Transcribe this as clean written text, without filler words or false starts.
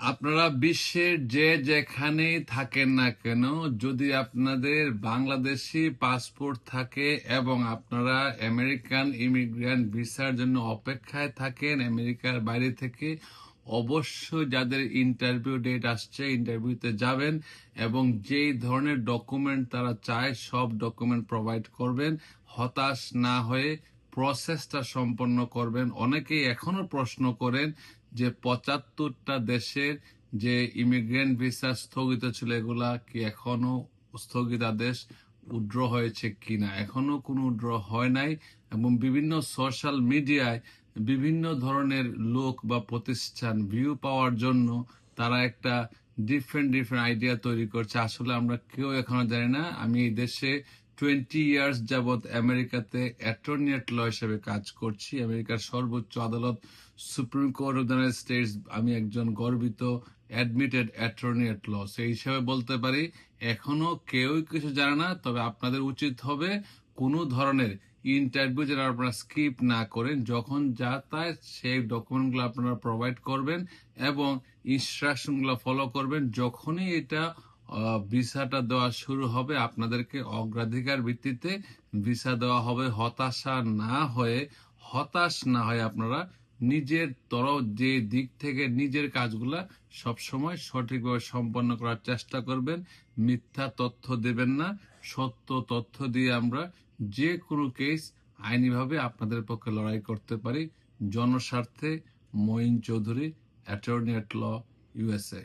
আপনারা বিশ্বের যে যেখানেই থাকেন না কেন, যদি আপনাদের বাংলাদেশি পাসপোর্ট থাকে এবং আপনারা আমেরিকান ইমিগ্রেন্ট ভিসার জন্য অপেক্ষায় থাকেন আমেরিকার বাইরে থেকে, অবশ্যই যাদের ইন্টারভিউ ডেট আসছে ইন্টারভিউতে যাবেন এবং যেই ধরনের ডকুমেন্ট তারা চায় সব ডকুমেন্ট প্রোভাইড করবেন। হতাশ না হয়ে প্রসেসটা সম্পন্ন করবেন। অনেকেই এখনো প্রশ্ন করেন যে ৭৫টা দেশের যে ইমিগ্রেন্ট ভিসা স্থগিত ছিল এগুলা কি এখনো স্থগিতাদেশ উড্র হয়েছে কিনা। এখনো কোনো উড্র হয় নাই এবং বিভিন্ন সোশ্যাল মিডিয়ায় বিভিন্ন ধরনের লোক বা প্রতিষ্ঠান ভিউ পাওয়ার জন্য তারা একটা ডিফারেন্ট আইডিয়া তৈরি করছে। আসলে আমরা কেউ এখনো জানি না। আমি এই দেশে 20 ইয়ার্স যাবৎ আমেরিকাতে অ্যাটর্নি এট ল হিসেবে কাজ করছি। আমেরিকার সর্বোচ্চ আদালত supreme court of the United states, আমি একজন গর্বিত অ্যাডমিটেড অ্যাটর্নি এট ল। সেই হিসাবে বলতে পারি এখনো কেউই কিছু জানে না। তবে আপনাদের উচিত হবে কোনো ধরনের ইন্টারভিউ যেন আপনারা স্কিপ না করেন। যখন যা তাই সেই ডকুমেন্টগুলো আপনারা প্রোভাইড করবেন এবং ইনস্ট্রাকশনগুলো ফলো করবেন। যখনই এটা ভিসাটা দেওয়া শুরু হবে আপনাদেরকে অগ্রাধিকার ভিত্তিতে ভিসা দেওয়া হবে। হতাশ না হয়ে আপনারা নিজের তরফ যে দিক থেকে নিজের কাজগুলা সবসময় সঠিকভাবে সম্পন্ন করার চেষ্টা করবেন। মিথ্যা তথ্য দেবেন না, সত্য তথ্য দিয়ে আমরা যে কোনো কেস আইনিভাবে আপনাদের পক্ষে লড়াই করতে পারি। জনস্বার্থে মঈন চৌধুরী, অ্যাটর্নি এট ল, USA।